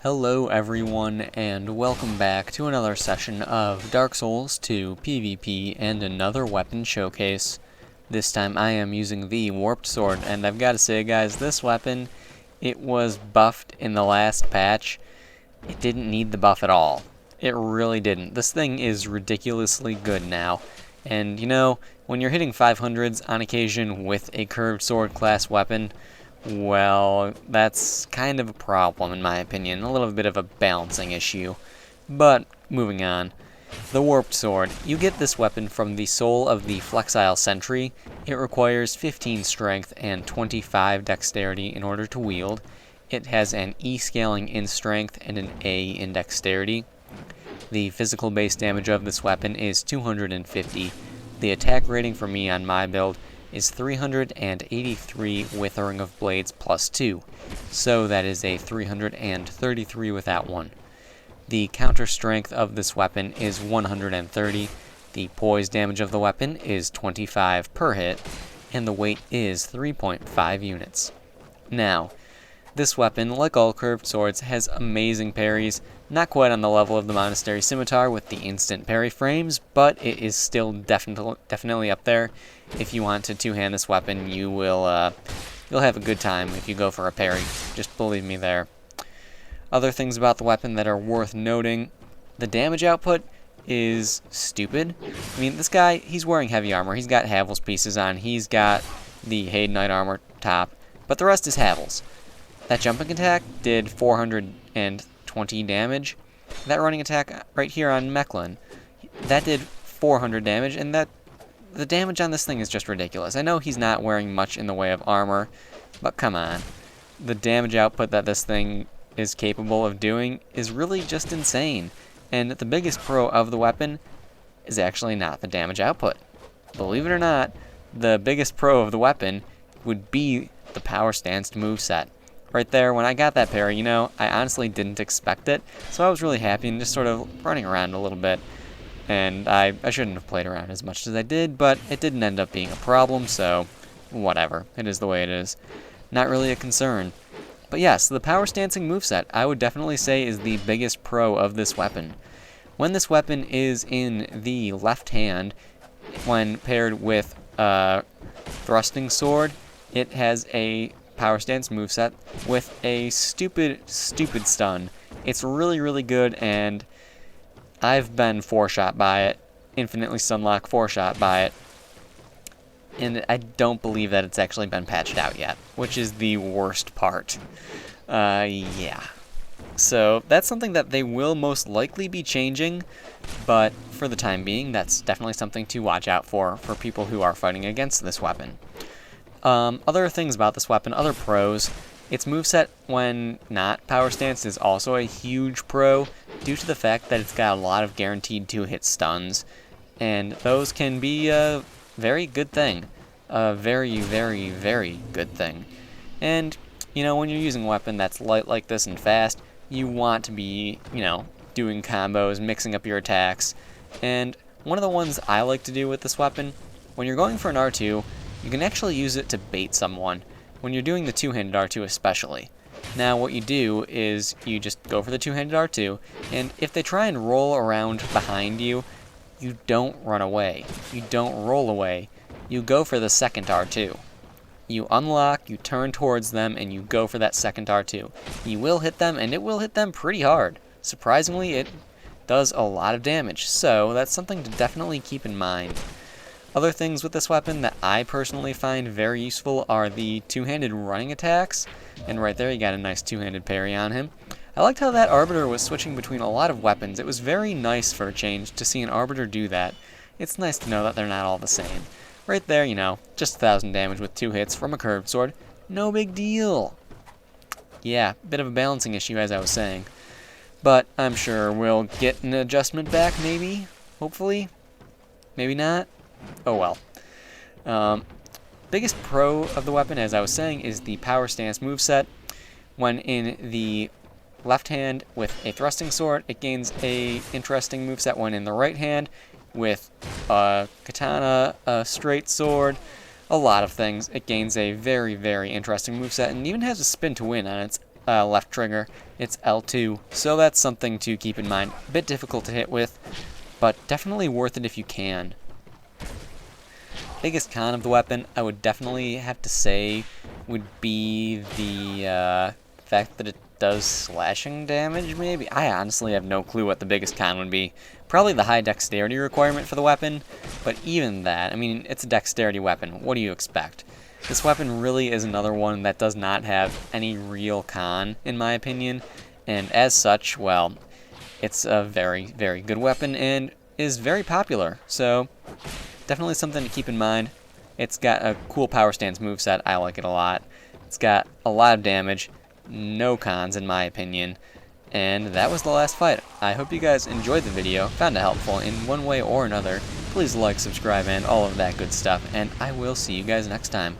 Hello everyone, and welcome back to another session of Dark Souls 2 PvP and another weapon showcase. This time I am using the Warped Sword, and I've got to say guys, this weapon, it was buffed in the last patch. It didn't need the buff at all. It really didn't. This thing is ridiculously good now. And you know, when you're hitting 500s on occasion with a curved sword class weapon, well, that's kind of a problem in my opinion, a little bit of a balancing issue. But, moving on. The Warped Sword. You get this weapon from the soul of the Flexile Sentry. It requires 15 strength and 25 dexterity in order to wield. It has an E scaling in strength and an A in dexterity. The physical base damage of this weapon is 250. The attack rating for me on my build is 383 with a Ring of Blades plus 2, so that is a 333 with that one. The counter strength of this weapon is 130, the poise damage of the weapon is 25 per hit, and the weight is 3.5 units. Now, this weapon, like all curved swords, has amazing parries, not quite on the level of the Monastery Scimitar with the instant parry frames, but it is still definitely up there. If you want to two-hand this weapon, you'll have a good time if you go for a parry. Just believe me there. Other things about the weapon that are worth noting: the damage output is stupid. I mean, this guy, he's wearing heavy armor. He's got Havel's pieces on. He's got the Hayd Knight armor top, but the rest is Havel's. That jumping attack did 420 damage. That running attack right here on Mechlin, that did 400 damage, and the damage on this thing is just ridiculous. I know he's not wearing much in the way of armor, but come on. The damage output that this thing is capable of doing is really just insane. And the biggest pro of the weapon is actually not the damage output. Believe it or not, the biggest pro of the weapon would be the power stance moveset. Right there, when I got that parry, you know, I honestly didn't expect it, so I was really happy and just sort of running around a little bit. And I shouldn't have played around as much as I did, but it didn't end up being a problem, so whatever. It is the way it is. Not really a concern. But yes, the power stancing moveset, I would definitely say, is the biggest pro of this weapon. When this weapon is in the left hand, when paired with a thrusting sword, it has a power stance moveset with a stupid stun. It's really good, and I've been 4-shot by it, infinitely stunlock 4-shot by it, and I don't believe that it's actually been patched out yet, which is the worst part. Yeah. So that's something that they will most likely be changing, but for the time being, that's definitely something to watch out for people who are fighting against this weapon. Other things about this weapon, other pros: its moveset when not power stance is also a huge pro due to the fact that it's got a lot of guaranteed 2-hit stuns, and those can be a very good thing. A very good thing. And, you know, when you're using a weapon that's light like this and fast, you want to be, you know, doing combos, mixing up your attacks. And one of the ones I like to do with this weapon, when you're going for an R2, you can actually use it to bait someone, when you're doing the two-handed R2 especially. Now what you do is you just go for the two-handed R2, and if they try and roll around behind you, you don't run away. You don't roll away. You go for the second R2. You unlock, you turn towards them, and you go for that second R2. You will hit them, and it will hit them pretty hard. Surprisingly, it does a lot of damage, so that's something to definitely keep in mind. Other things with this weapon that I personally find very useful are the two-handed running attacks, and right there you got a nice two-handed parry on him. I liked how that Arbiter was switching between a lot of weapons. It was very nice for a change to see an Arbiter do that. It's nice to know that they're not all the same. Right there, you know, just 1,000 damage with 2 hits from a curved sword. No big deal. Yeah, bit of a balancing issue as I was saying. But I'm sure we'll get an adjustment back, maybe? Hopefully? Maybe not? Oh well. Biggest pro of the weapon, as I was saying, is the power stance moveset. When in the left hand with a thrusting sword, it gains a interesting moveset when in the right hand with a katana, a straight sword, a lot of things. It gains a very interesting moveset, and even has a spin to win on its left trigger. It's L2, so that's something to keep in mind. A bit difficult to hit with, but definitely worth it if you can. Biggest con of the weapon, I would definitely have to say, would be the fact that it does slashing damage, maybe? I honestly have no clue what the biggest con would be. Probably the high dexterity requirement for the weapon, but even that, I mean, it's a dexterity weapon. What do you expect? This weapon really is another one that does not have any real con, in my opinion, and as such, well, it's a very, very good weapon and is very popular, so definitely something to keep in mind. It's got a cool power stance moveset. I like it a lot. It's got a lot of damage, no cons in my opinion, and that was the last fight. I hope you guys enjoyed the video, found it helpful in one way or another. Please like, subscribe, and all of that good stuff, and I will see you guys next time.